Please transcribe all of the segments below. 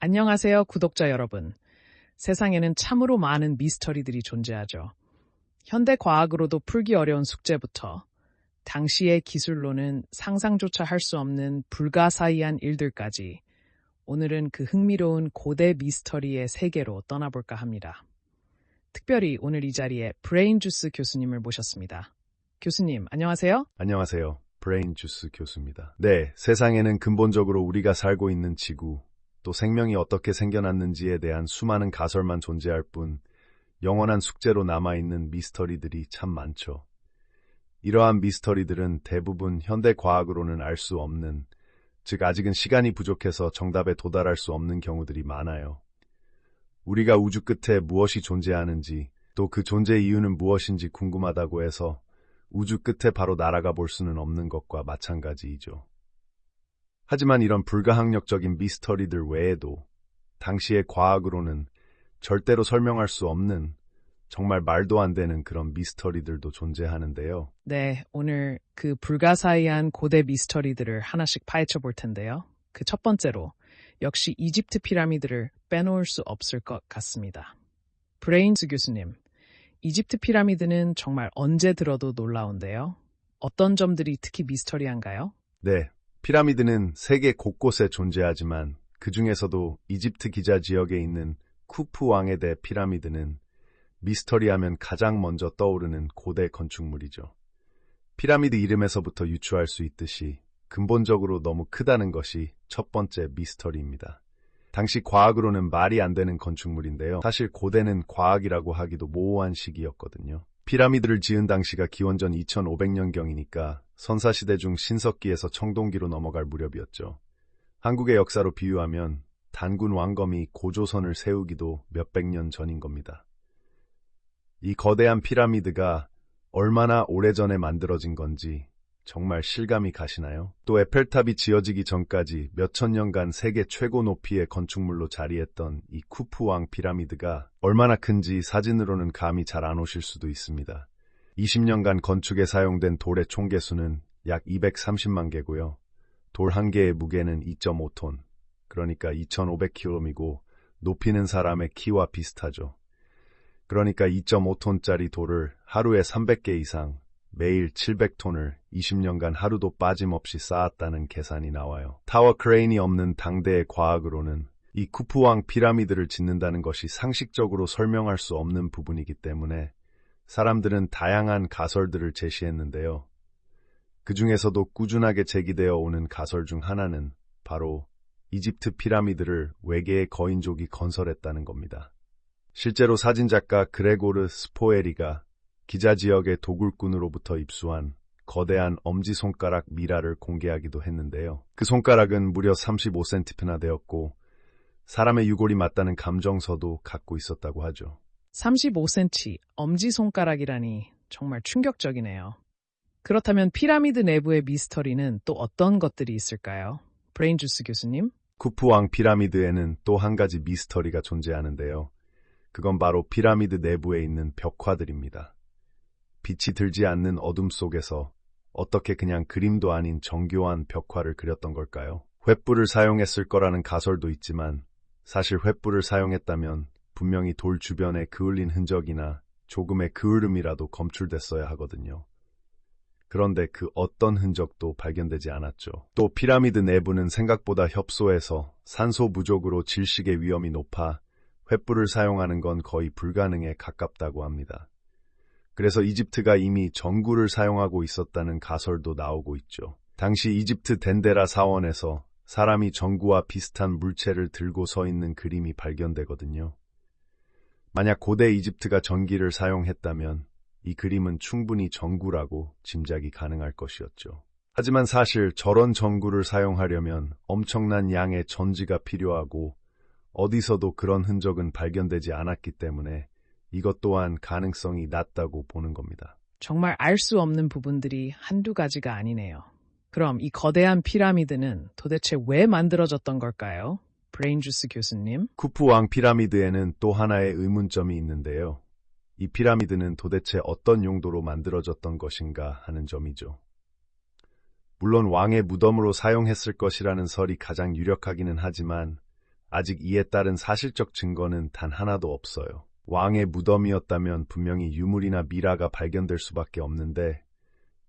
안녕하세요, 구독자 여러분. 세상에는 참으로 많은 미스터리들이 존재하죠. 현대 과학으로도 풀기 어려운 숙제부터 당시의 기술로는 상상조차 할 수 없는 불가사의한 일들까지 오늘은 그 흥미로운 고대 미스터리의 세계로 떠나볼까 합니다. 특별히 오늘 이 자리에 브레인주스 교수님을 모셨습니다. 교수님, 안녕하세요. 안녕하세요. 브레인주스 교수입니다. 네, 세상에는 근본적으로 우리가 살고 있는 지구, 또 생명이 어떻게 생겨났는지에 대한 수많은 가설만 존재할 뿐 영원한 숙제로 남아있는 미스터리들이 참 많죠. 이러한 미스터리들은 대부분 현대 과학으로는 알 수 없는, 즉 아직은 시간이 부족해서 정답에 도달할 수 없는 경우들이 많아요. 우리가 우주 끝에 무엇이 존재하는지, 또 그 존재 이유는 무엇인지 궁금하다고 해서 우주 끝에 바로 날아가 볼 수는 없는 것과 마찬가지이죠. 하지만 이런 불가항력적인 미스터리들 외에도 당시의 과학으로는 절대로 설명할 수 없는 정말 말도 안 되는 그런 미스터리들도 존재하는데요. 네, 오늘 그 불가사의한 고대 미스터리들을 하나씩 파헤쳐 볼 텐데요. 그 첫 번째로 역시 이집트 피라미드를 빼놓을 수 없을 것 같습니다. 브레인스 교수님, 이집트 피라미드는 정말 언제 들어도 놀라운데요. 어떤 점들이 특히 미스터리한가요? 네, 피라미드는 세계 곳곳에 존재하지만 그 중에서도 이집트 기자 지역에 있는 쿠프 왕에 대해 피라미드는 미스터리하면 가장 먼저 떠오르는 고대 건축물이죠. 피라미드 이름에서부터 유추할 수 있듯이 근본적으로 너무 크다는 것이 첫 번째 미스터리입니다. 당시 과학으로는 말이 안 되는 건축물인데요. 사실 고대는 과학이라고 하기도 모호한 시기였거든요. 피라미드를 지은 당시가 기원전 2500년경이니까 선사시대 중 신석기에서 청동기로 넘어갈 무렵이었죠. 한국의 역사로 비유하면 단군 왕검이 고조선을 세우기도 몇백 년 전인 겁니다. 이 거대한 피라미드가 얼마나 오래전에 만들어진 건지 정말 실감이 가시나요? 또 에펠탑이 지어지기 전까지 몇천 년간 세계 최고 높이의 건축물로 자리했던 이 쿠프왕 피라미드가 얼마나 큰지 사진으로는 감이 잘 안 오실 수도 있습니다. 20년간 건축에 사용된 돌의 총 개수는 약 230만 개고요. 돌 한 개의 무게는 2.5톤, 그러니까 2,500kg이고 높이는 사람의 키와 비슷하죠. 그러니까 2.5톤짜리 돌을 하루에 300개 이상, 매일 700톤을 20년간 하루도 빠짐없이 쌓았다는 계산이 나와요. 타워 크레인이 없는 당대의 과학으로는 이 쿠프왕 피라미드를 짓는다는 것이 상식적으로 설명할 수 없는 부분이기 때문에 사람들은 다양한 가설들을 제시했는데요. 그 중에서도 꾸준하게 제기되어 오는 가설 중 하나는 바로 이집트 피라미드를 외계의 거인족이 건설했다는 겁니다. 실제로 사진작가 그레고르 스포에리가 기자 지역의 도굴꾼으로부터 입수한 거대한 엄지손가락 미라를 공개하기도 했는데요. 그 손가락은 무려 35cm나 되었고 사람의 유골이 맞다는 감정서도 갖고 있었다고 하죠. 35cm, 엄지손가락이라니 정말 충격적이네요. 그렇다면 피라미드 내부의 미스터리는 또 어떤 것들이 있을까요? 브레인주스 교수님? 쿠프왕 피라미드에는 또 한 가지 미스터리가 존재하는데요. 그건 바로 피라미드 내부에 있는 벽화들입니다. 빛이 들지 않는 어둠 속에서 어떻게 그냥 그림도 아닌 정교한 벽화를 그렸던 걸까요? 횃불을 사용했을 거라는 가설도 있지만 사실 횃불을 사용했다면 분명히 돌 주변에 그을린 흔적이나 조금의 그을음이라도 검출됐어야 하거든요. 그런데 그 어떤 흔적도 발견되지 않았죠. 또 피라미드 내부는 생각보다 협소해서 산소 부족으로 질식의 위험이 높아 횃불을 사용하는 건 거의 불가능에 가깝다고 합니다. 그래서 이집트가 이미 전구를 사용하고 있었다는 가설도 나오고 있죠. 당시 이집트 덴데라 사원에서 사람이 전구와 비슷한 물체를 들고 서 있는 그림이 발견되거든요. 만약 고대 이집트가 전기를 사용했다면 이 그림은 충분히 전구라고 짐작이 가능할 것이었죠. 하지만 사실 저런 전구를 사용하려면 엄청난 양의 전지가 필요하고 어디서도 그런 흔적은 발견되지 않았기 때문에 이것 또한 가능성이 낮다고 보는 겁니다. 정말 알 수 없는 부분들이 한두 가지가 아니네요. 그럼 이 거대한 피라미드는 도대체 왜 만들어졌던 걸까요? 브레인주스 교수님? 쿠프왕 피라미드에는 또 하나의 의문점이 있는데요. 이 피라미드는 도대체 어떤 용도로 만들어졌던 것인가 하는 점이죠. 물론 왕의 무덤으로 사용했을 것이라는 설이 가장 유력하기는 하지만 아직 이에 따른 사실적 증거는 단 하나도 없어요. 왕의 무덤이었다면 분명히 유물이나 미라가 발견될 수밖에 없는데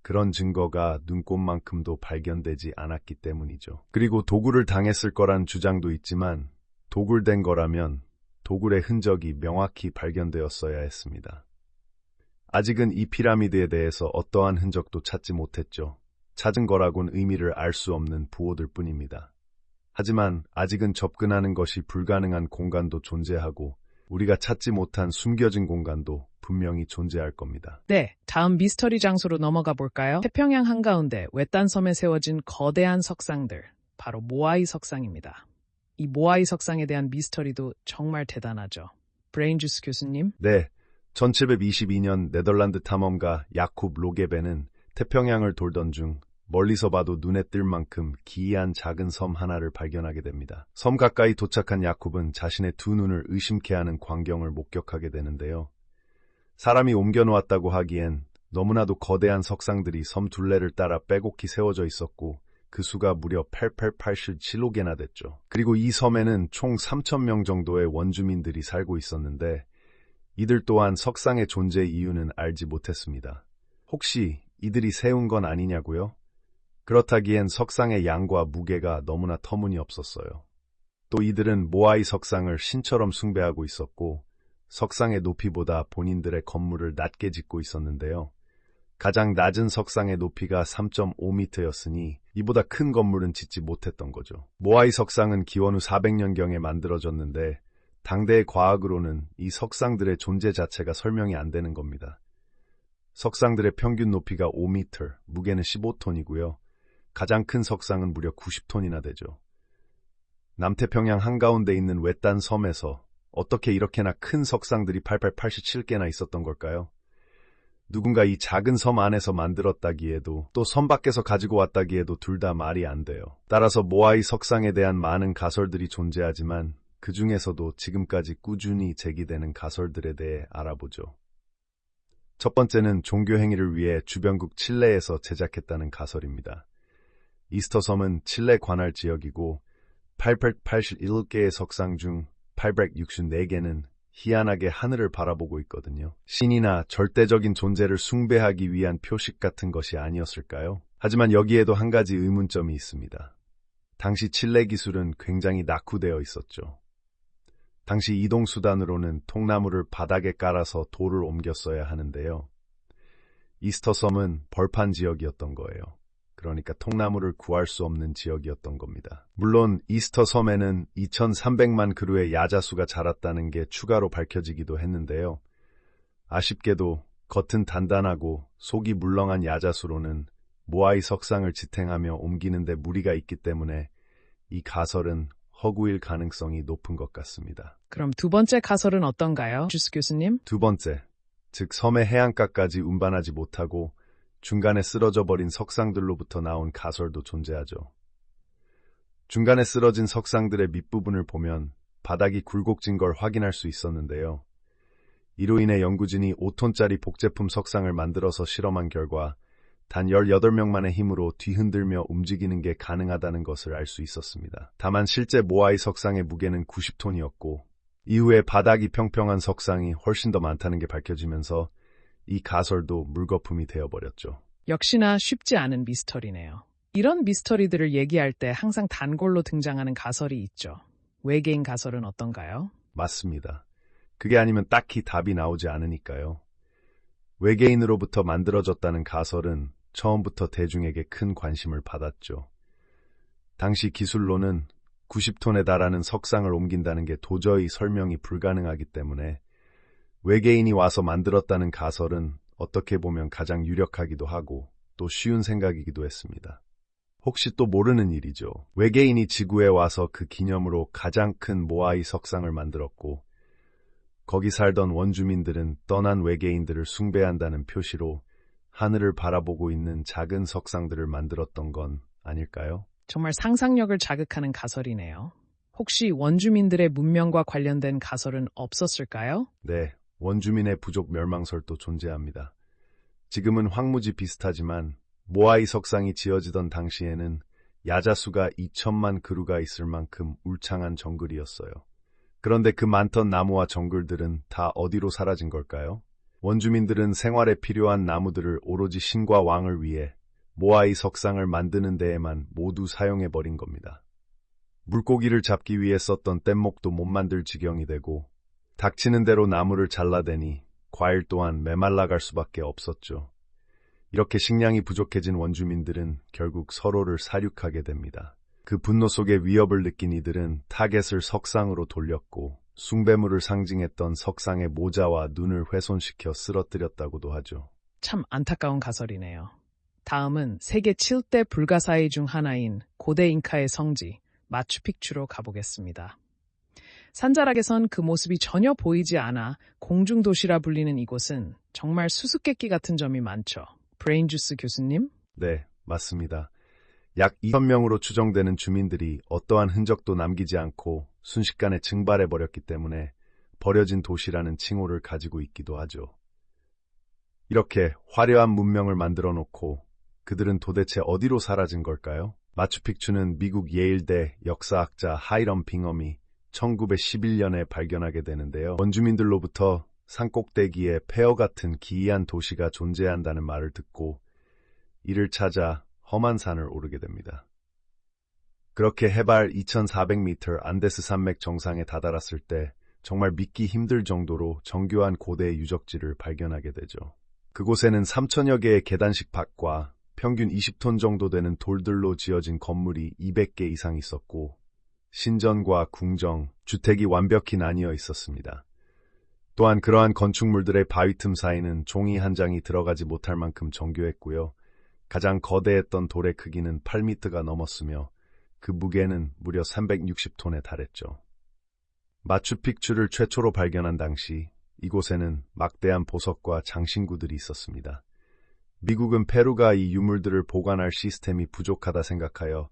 그런 증거가 눈꼽만큼도 발견되지 않았기 때문이죠. 그리고 도굴을 당했을 거란 주장도 있지만 도굴된 거라면 도굴의 흔적이 명확히 발견되었어야 했습니다. 아직은 이 피라미드에 대해서 어떠한 흔적도 찾지 못했죠. 찾은 거라곤 의미를 알 수 없는 부호들 뿐입니다. 하지만 아직은 접근하는 것이 불가능한 공간도 존재하고 우리가 찾지 못한 숨겨진 공간도 분명히 존재할 겁니다. 네, 다음 미스터리 장소로 넘어가 볼까요? 태평양 한가운데 외딴 섬에 세워진 거대한 석상들, 바로 모아이 석상입니다. 이 모아이 석상에 대한 미스터리도 정말 대단하죠. 브레인주스 교수님? 네, 1722년 네덜란드 탐험가 야콥 로게베는 태평양을 돌던 중 멀리서 봐도 눈에 띌 만큼 기이한 작은 섬 하나를 발견하게 됩니다. 섬 가까이 도착한 야콥은 자신의 두 눈을 의심케 하는 광경을 목격하게 되는데요. 사람이 옮겨놓았다고 하기엔 너무나도 거대한 석상들이 섬 둘레를 따라 빼곡히 세워져 있었고 그 수가 무려 887개나 됐죠. 그리고 이 섬에는 총 3,000명 정도의 원주민들이 살고 있었는데 이들 또한 석상의 존재 이유는 알지 못했습니다. 혹시 이들이 세운 건 아니냐고요? 그렇다기엔 석상의 양과 무게가 너무나 터무니없었어요. 또 이들은 모아이 석상을 신처럼 숭배하고 있었고 석상의 높이보다 본인들의 건물을 낮게 짓고 있었는데요. 가장 낮은 석상의 높이가 3.5m였으니 이보다 큰 건물은 짓지 못했던 거죠. 모아이 석상은 기원 후 400년경에 만들어졌는데 당대의 과학으로는 이 석상들의 존재 자체가 설명이 안 되는 겁니다. 석상들의 평균 높이가 5m, 무게는 15톤이고요. 가장 큰 석상은 무려 90톤이나 되죠. 남태평양 한가운데 있는 외딴 섬에서 어떻게 이렇게나 큰 석상들이 887개나 있었던 걸까요? 누군가 이 작은 섬 안에서 만들었다기에도 또 섬 밖에서 가지고 왔다기에도 둘 다 말이 안 돼요. 따라서 모아이 석상에 대한 많은 가설들이 존재하지만 그 중에서도 지금까지 꾸준히 제기되는 가설들에 대해 알아보죠. 첫 번째는 종교 행위를 위해 주변국 칠레에서 제작했다는 가설입니다. 이스터 섬은 칠레 관할 지역이고 881개의 석상 중 864개는 희한하게 하늘을 바라보고 있거든요. 신이나 절대적인 존재를 숭배하기 위한 표식 같은 것이 아니었을까요? 하지만 여기에도 한 가지 의문점이 있습니다. 당시 칠레 기술은 굉장히 낙후되어 있었죠. 당시 이동수단으로는 통나무를 바닥에 깔아서 돌을 옮겼어야 하는데요. 이스터 섬은 벌판 지역이었던 거예요. 그러니까 통나무를 구할 수 없는 지역이었던 겁니다. 물론 이스터 섬에는 2,300만 그루의 야자수가 자랐다는 게 추가로 밝혀지기도 했는데요. 아쉽게도 겉은 단단하고 속이 물렁한 야자수로는 모아이 석상을 지탱하며 옮기는 데 무리가 있기 때문에 이 가설은 허구일 가능성이 높은 것 같습니다. 그럼 두 번째 가설은 어떤가요, 주스 교수님? 두 번째, 즉 섬의 해안가까지 운반하지 못하고 중간에 쓰러져 버린 석상들로부터 나온 가설도 존재하죠. 중간에 쓰러진 석상들의 밑부분을 보면 바닥이 굴곡진 걸 확인할 수 있었는데요. 이로 인해 연구진이 5톤짜리 복제품 석상을 만들어서 실험한 결과 단 18명만의 힘으로 뒤흔들며 움직이는 게 가능하다는 것을 알 수 있었습니다. 다만 실제 모아이 석상의 무게는 90톤이었고 이후에 바닥이 평평한 석상이 훨씬 더 많다는 게 밝혀지면서 이 가설도 물거품이 되어버렸죠. 역시나 쉽지 않은 미스터리네요. 이런 미스터리들을 얘기할 때 항상 단골로 등장하는 가설이 있죠. 외계인 가설은 어떤가요? 맞습니다. 그게 아니면 딱히 답이 나오지 않으니까요. 외계인으로부터 만들어졌다는 가설은 처음부터 대중에게 큰 관심을 받았죠. 당시 기술로는 90톤에 달하는 석상을 옮긴다는 게 도저히 설명이 불가능하기 때문에 외계인이 와서 만들었다는 가설은 어떻게 보면 가장 유력하기도 하고 또 쉬운 생각이기도 했습니다. 혹시 또 모르는 일이죠. 외계인이 지구에 와서 그 기념으로 가장 큰 모아이 석상을 만들었고 거기 살던 원주민들은 떠난 외계인들을 숭배한다는 표시로 하늘을 바라보고 있는 작은 석상들을 만들었던 건 아닐까요? 정말 상상력을 자극하는 가설이네요. 혹시 원주민들의 문명과 관련된 가설은 없었을까요? 네, 원주민의 부족 멸망설도 존재합니다. 지금은 황무지 비슷하지만 모아이 석상이 지어지던 당시에는 야자수가 2천만 그루가 있을 만큼 울창한 정글이었어요. 그런데 그 많던 나무와 정글들은 다 어디로 사라진 걸까요? 원주민들은 생활에 필요한 나무들을 오로지 신과 왕을 위해 모아이 석상을 만드는 데에만 모두 사용해버린 겁니다. 물고기를 잡기 위해 썼던 뗏목도 못 만들 지경이 되고 닥치는 대로 나무를 잘라대니 과일 또한 메말라갈 수밖에 없었죠. 이렇게 식량이 부족해진 원주민들은 결국 서로를 사륙하게 됩니다. 그 분노 속에 위협을 느낀 이들은 타겟을 석상으로 돌렸고 숭배물을 상징했던 석상의 모자와 눈을 훼손시켜 쓰러뜨렸다고도 하죠. 참 안타까운 가설이네요. 다음은 세계 7대 불가사의 중 하나인 고대 잉카의 성지 마추픽추로 가보겠습니다. 산자락에선 그 모습이 전혀 보이지 않아 공중도시라 불리는 이곳은 정말 수수께끼 같은 점이 많죠. 브레인주스 교수님? 네, 맞습니다. 약 2,000명으로 추정되는 주민들이 어떠한 흔적도 남기지 않고 순식간에 증발해버렸기 때문에 버려진 도시라는 칭호를 가지고 있기도 하죠. 이렇게 화려한 문명을 만들어 놓고 그들은 도대체 어디로 사라진 걸까요? 마추픽추는 미국 예일대 역사학자 하이럼 빙엄이 1911년에 발견하게 되는데요. 원주민들로부터 산꼭대기에 폐허 같은 기이한 도시가 존재한다는 말을 듣고 이를 찾아 험한 산을 오르게 됩니다. 그렇게 해발 2,400m 안데스 산맥 정상에 다다랐을 때 정말 믿기 힘들 정도로 정교한 고대 유적지를 발견하게 되죠. 그곳에는 3,000여 개의 계단식 밭과 평균 20톤 정도 되는 돌들로 지어진 건물이 200개 이상 있었고 신전과 궁정, 주택이 완벽히 나뉘어 있었습니다. 또한 그러한 건축물들의 바위 틈 사이는 종이 한 장이 들어가지 못할 만큼 정교했고요. 가장 거대했던 돌의 크기는 8m가 넘었으며 그 무게는 무려 360톤에 달했죠. 마추픽추를 최초로 발견한 당시 이곳에는 막대한 보석과 장신구들이 있었습니다. 미국은 페루가 이 유물들을 보관할 시스템이 부족하다 생각하여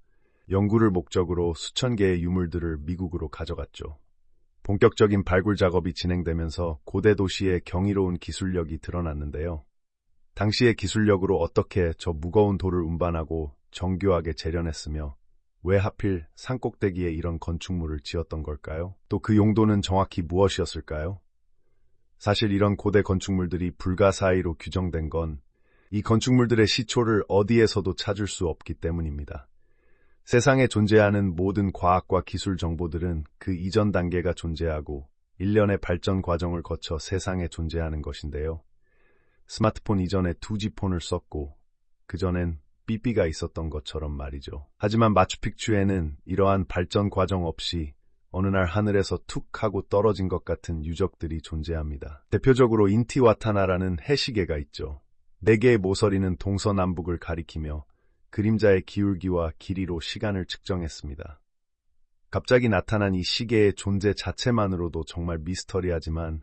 연구를 목적으로 수천 개의 유물들을 미국으로 가져갔죠. 본격적인 발굴 작업이 진행되면서 고대 도시의 경이로운 기술력이 드러났는데요. 당시의 기술력으로 어떻게 저 무거운 돌을 운반하고 정교하게 재련했으며 왜 하필 산꼭대기에 이런 건축물을 지었던 걸까요? 또 그 용도는 정확히 무엇이었을까요? 사실 이런 고대 건축물들이 불가사의로 규정된 건 이 건축물들의 시초를 어디에서도 찾을 수 없기 때문입니다. 세상에 존재하는 모든 과학과 기술 정보들은 그 이전 단계가 존재하고 일련의 발전 과정을 거쳐 세상에 존재하는 것인데요. 스마트폰 이전에 2G폰을 썼고 그전엔 삐삐가 있었던 것처럼 말이죠. 하지만 마추픽추에는 이러한 발전 과정 없이 어느 날 하늘에서 툭 하고 떨어진 것 같은 유적들이 존재합니다. 대표적으로 인티와타나라는 해시계가 있죠. 4개의 모서리는 동서남북을 가리키며 그림자의 기울기와 길이로 시간을 측정했습니다. 갑자기 나타난 이 시계의 존재 자체만으로도 정말 미스터리하지만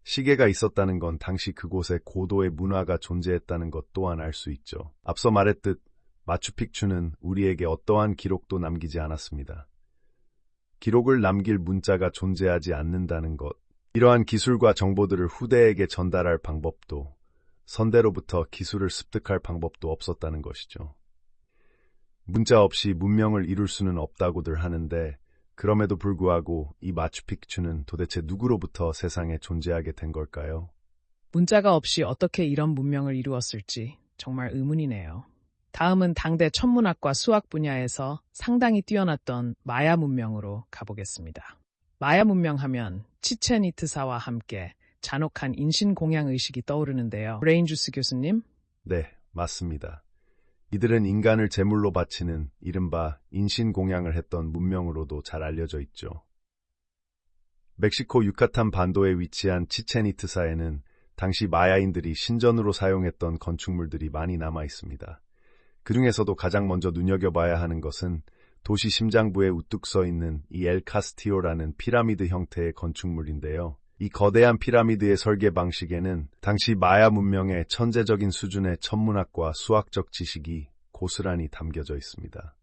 시계가 있었다는 건 당시 그곳에 고도의 문화가 존재했다는 것 또한 알 수 있죠. 앞서 말했듯 마추픽추는 우리에게 어떠한 기록도 남기지 않았습니다. 기록을 남길 문자가 존재하지 않는다는 것, 이러한 기술과 정보들을 후대에게 전달할 방법도 선대로부터 기술을 습득할 방법도 없었다는 것이죠. 문자 없이 문명을 이룰 수는 없다고들 하는데 그럼에도 불구하고 이 마추픽추는 도대체 누구로부터 세상에 존재하게 된 걸까요? 문자가 없이 어떻게 이런 문명을 이루었을지 정말 의문이네요. 다음은 당대 천문학과 수학 분야에서 상당히 뛰어났던 마야 문명으로 가보겠습니다. 마야 문명 하면 치첸이트사와 함께 잔혹한 인신공양 의식이 떠오르는데요. 브레인주스 교수님? 네, 맞습니다. 이들은 인간을 제물로 바치는 이른바 인신공양을 했던 문명으로도 잘 알려져 있죠. 멕시코 유카탄 반도에 위치한 치첸이트사에는 당시 마야인들이 신전으로 사용했던 건축물들이 많이 남아 있습니다. 그 중에서도 가장 먼저 눈여겨봐야 하는 것은 도시 심장부에 우뚝 서 있는 이 엘 카스티오라는 피라미드 형태의 건축물인데요. 이 거대한 피라미드의 설계 방식에는 당시 마야 문명의 천재적인 수준의 천문학과 수학적 지식이 고스란히 담겨져 있습니다.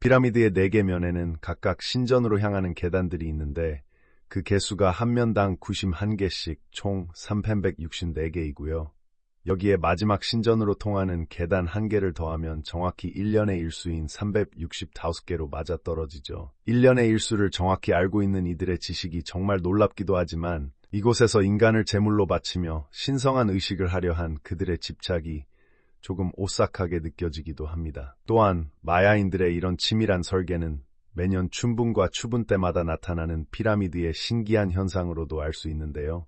피라미드의 4개 면에는 각각 신전으로 향하는 계단들이 있는데 그 개수가 한 면당 91개씩 총 3,164개이고요. 여기에 마지막 신전으로 통하는 계단 1개를 더하면 정확히 1년의 일수인 365개로 맞아떨어지죠. 1년의 일수를 정확히 알고 있는 이들의 지식이 정말 놀랍기도 하지만 이곳에서 인간을 제물로 바치며 신성한 의식을 하려 한 그들의 집착이 조금 오싹하게 느껴지기도 합니다. 또한 마야인들의 이런 치밀한 설계는 매년 춘분과 추분 때마다 나타나는 피라미드의 신기한 현상으로도 알 수 있는데요.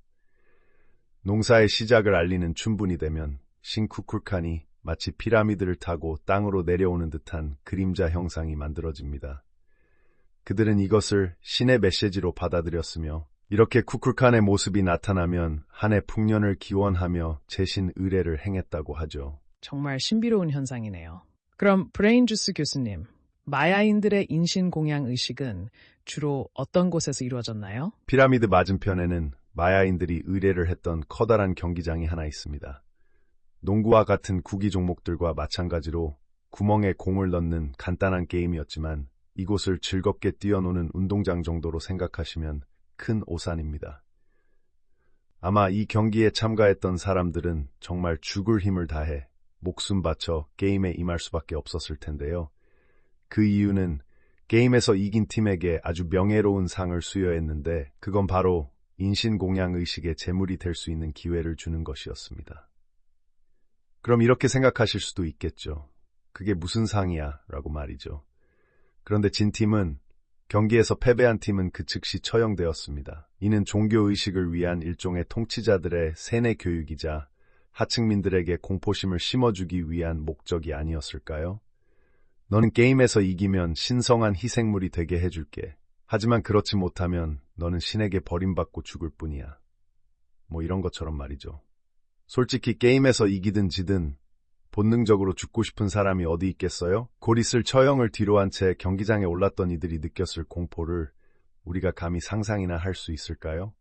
농사의 시작을 알리는 춘분이 되면 신 쿠쿨칸이 마치 피라미드를 타고 땅으로 내려오는 듯한 그림자 형상이 만들어집니다. 그들은 이것을 신의 메시지로 받아들였으며 이렇게 쿠쿨칸의 모습이 나타나면 한 해 풍년을 기원하며 제신 의례를 행했다고 하죠. 정말 신비로운 현상이네요. 그럼 브레인주스 교수님, 마야인들의 인신공양 의식은 주로 어떤 곳에서 이루어졌나요? 피라미드 맞은편에는 마야인들이 의뢰를 했던 커다란 경기장이 하나 있습니다. 농구와 같은 구기 종목들과 마찬가지로 구멍에 공을 넣는 간단한 게임이었지만 이곳을 즐겁게 뛰어노는 운동장 정도로 생각하시면 큰 오산입니다. 아마 이 경기에 참가했던 사람들은 정말 죽을 힘을 다해 목숨 바쳐 게임에 임할 수밖에 없었을 텐데요. 그 이유는 게임에서 이긴 팀에게 아주 명예로운 상을 수여했는데 그건 바로 인신공양 의식의 제물이 될 수 있는 기회를 주는 것이었습니다. 그럼 이렇게 생각하실 수도 있겠죠. 그게 무슨 상이야? 라고 말이죠. 그런데 진 팀은 경기에서 패배한 팀은 그 즉시 처형되었습니다. 이는 종교의식을 위한 일종의 통치자들의 세뇌 교육이자 하층민들에게 공포심을 심어주기 위한 목적이 아니었을까요? 너는 게임에서 이기면 신성한 희생물이 되게 해줄게. 하지만 그렇지 못하면 너는 신에게 버림받고 죽을 뿐이야. 뭐 이런 것처럼 말이죠. 솔직히 게임에서 이기든 지든 본능적으로 죽고 싶은 사람이 어디 있겠어요? 곧 있을 처형을 뒤로한 채 경기장에 올랐던 이들이 느꼈을 공포를 우리가 감히 상상이나 할 수 있을까요?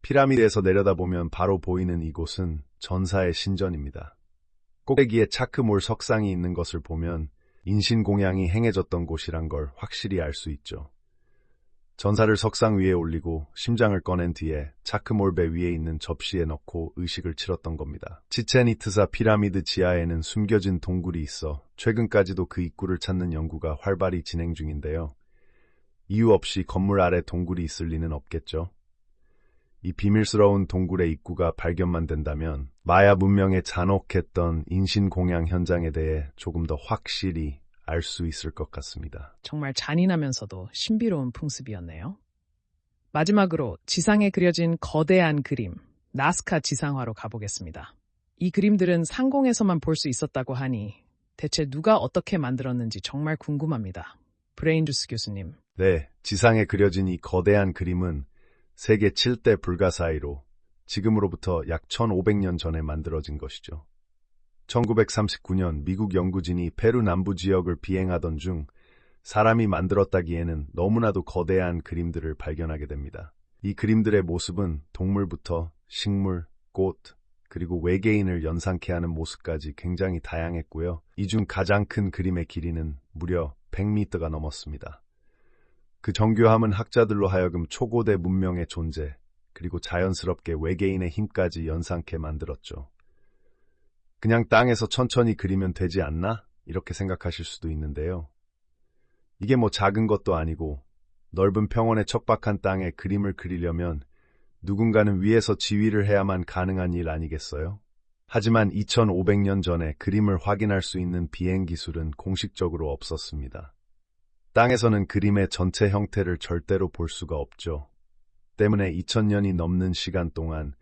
피라미드에서 내려다보면 바로 보이는 이곳은 전사의 신전입니다. 꼭대기에 차크몰 석상이 있는 것을 보면 인신공양이 행해졌던 곳이란 걸 확실히 알 수 있죠. 전사를 석상 위에 올리고 심장을 꺼낸 뒤에 차크몰배 위에 있는 접시에 넣고 의식을 치렀던 겁니다. 치첸 이트사 피라미드 지하에는 숨겨진 동굴이 있어 최근까지도 그 입구를 찾는 연구가 활발히 진행 중인데요. 이유 없이 건물 아래 동굴이 있을 리는 없겠죠. 이 비밀스러운 동굴의 입구가 발견만 된다면 마야 문명의 잔혹했던 인신공양 현장에 대해 조금 더 확실히 알 수 있을 것 같습니다. 정말 잔인하면서도 신비로운 풍습이었네요. 마지막으로 지상에 그려진 거대한 그림, 나스카 지상화로 가보겠습니다. 이 그림들은 상공에서만 볼 수 있었다고 하니 대체 누가 어떻게 만들었는지 정말 궁금합니다. 브레인주스 교수님. 네, 지상에 그려진 이 거대한 그림은 세계 7대 불가사의로 지금으로부터 약 1500년 전에 만들어진 것이죠. 1939년 미국 연구진이 페루 남부 지역을 비행하던 중 사람이 만들었다기에는 너무나도 거대한 그림들을 발견하게 됩니다. 이 그림들의 모습은 동물부터 식물, 꽃, 그리고 외계인을 연상케 하는 모습까지 굉장히 다양했고요. 이 중 가장 큰 그림의 길이는 무려 100m가 넘었습니다. 그 정교함은 학자들로 하여금 초고대 문명의 존재, 그리고 자연스럽게 외계인의 힘까지 연상케 만들었죠. 그냥 땅에서 천천히 그리면 되지 않나? 이렇게 생각하실 수도 있는데요. 이게 뭐 작은 것도 아니고 넓은 평원의 척박한 땅에 그림을 그리려면 누군가는 위에서 지휘를 해야만 가능한 일 아니겠어요? 하지만 2500년 전에 그림을 확인할 수 있는 비행 기술은 공식적으로 없었습니다. 땅에서는 그림의 전체 형태를 절대로 볼 수가 없죠. 때문에 2000년이 넘는 시간 동안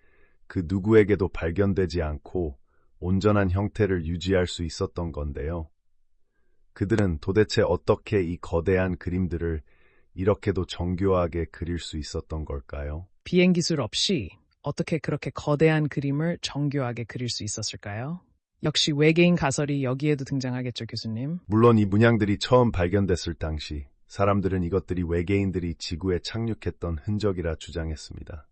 그 누구에게도 발견되지 않고 온전한 형태를 유지할 수 있었던 건데요. 그들은 도대체 어떻게 이 거대한 그림들을 이렇게도 정교하게 그릴 수 있었던 걸까요? 비행 기술 없이 어떻게 그렇게 거대한 그림을 정교하게 그릴 수 있었을까요? 역시 외계인 가설이 여기에도 등장하겠죠, 교수님? 물론 이 문양들이 처음 발견됐을 당시 사람들은 이것들이 외계인들이 지구에 착륙했던 흔적이라 주장했습니다.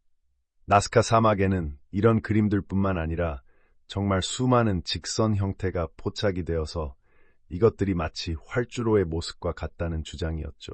나스카 사막에는 이런 그림들뿐만 아니라 정말 수많은 직선 형태가 포착이 되어서 이것들이 마치 활주로의 모습과 같다는 주장이었죠.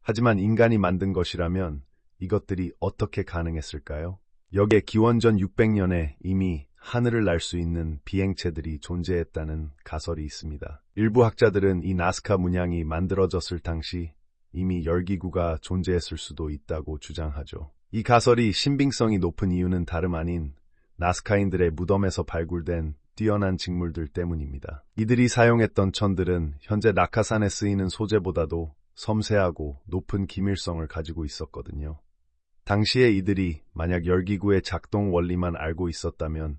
하지만 인간이 만든 것이라면 이것들이 어떻게 가능했을까요? 여기에 기원전 600년에 이미 하늘을 날 수 있는 비행체들이 존재했다는 가설이 있습니다. 일부 학자들은 이 나스카 문양이 만들어졌을 당시 이미 열기구가 존재했을 수도 있다고 주장하죠. 이 가설이 신빙성이 높은 이유는 다름 아닌 나스카인들의 무덤에서 발굴된 뛰어난 직물들 때문입니다. 이들이 사용했던 천들은 현재 낙하산에 쓰이는 소재보다도 섬세하고 높은 기밀성을 가지고 있었거든요. 당시에 이들이 만약 열기구의 작동 원리만 알고 있었다면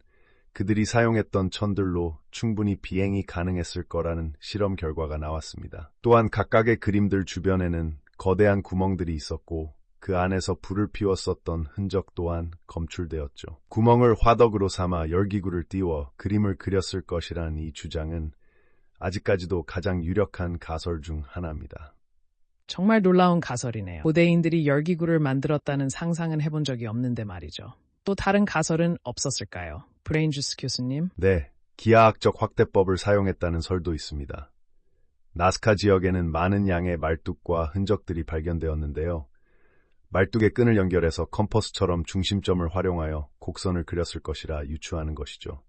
그들이 사용했던 천들로 충분히 비행이 가능했을 거라는 실험 결과가 나왔습니다. 또한 각각의 그림들 주변에는 거대한 구멍들이 있었고 그 안에서 불을 피웠었던 흔적 또한 검출되었죠. 구멍을 화덕으로 삼아 열기구를 띄워 그림을 그렸을 것이라는 이 주장은 아직까지도 가장 유력한 가설 중 하나입니다. 정말 놀라운 가설이네요. 고대인들이 열기구를 만들었다는 상상은 해본 적이 없는데 말이죠. 또 다른 가설은 없었을까요? 브레인주스 교수님? 네, 기하학적 확대법을 사용했다는 설도 있습니다. 나스카 지역에는 많은 양의 말뚝과 흔적들이 발견되었는데요. 말뚝의 끈을 연결해서 컴퍼스처럼 중심점을 활용하여 곡선을 그렸을 것이라 유추하는 것이죠.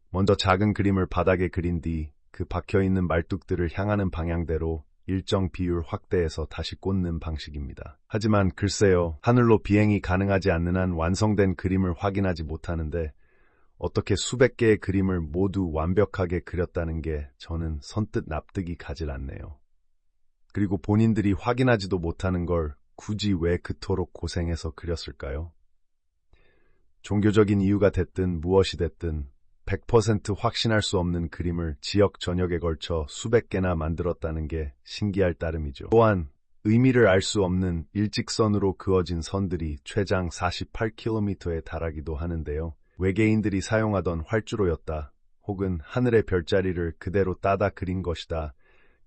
먼저 작은 그림을 바닥에 그린 뒤 그 박혀있는 말뚝들을 향하는 방향대로 일정 비율 확대해서 다시 꽂는 방식입니다. 하지만 글쎄요, 하늘로 비행이 가능하지 않는 한 완성된 그림을 확인하지 못하는데 어떻게 수백 개의 그림을 모두 완벽하게 그렸다는 게 저는 선뜻 납득이 가질 않네요. 그리고 본인들이 확인하지도 못하는 걸 굳이 왜 그토록 고생해서 그렸을까요? 종교적인 이유가 됐든 무엇이 됐든 100% 확신할 수 없는 그림을 지역 전역에 걸쳐 수백 개나 만들었다는 게 신기할 따름이죠. 또한 의미를 알 수 없는 일직선으로 그어진 선들이 최장 48km에 달하기도 하는데요. 외계인들이 사용하던 활주로였다, 혹은 하늘의 별자리를 그대로 따다 그린 것이다.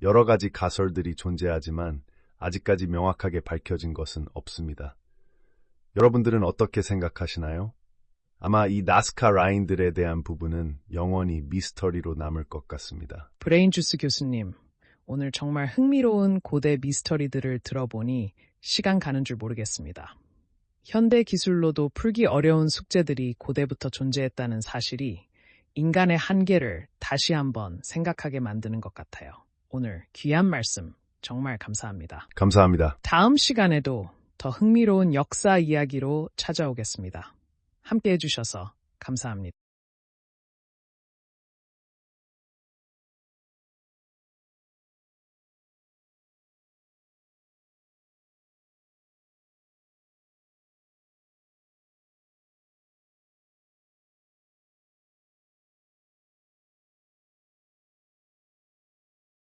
여러 가지 가설들이 존재하지만 아직까지 명확하게 밝혀진 것은 없습니다. 여러분들은 어떻게 생각하시나요? 아마 이 나스카 라인들에 대한 부분은 영원히 미스터리로 남을 것 같습니다. 브레인주스 교수님, 오늘 정말 흥미로운 고대 미스터리들을 들어보니 시간 가는 줄 모르겠습니다. 현대 기술로도 풀기 어려운 숙제들이 고대부터 존재했다는 사실이 인간의 한계를 다시 한번 생각하게 만드는 것 같아요. 오늘 귀한 말씀 정말 감사합니다. 감사합니다. 다음 시간에도 더 흥미로운 역사 이야기로 찾아오겠습니다. 함께 해주셔서 감사합니다.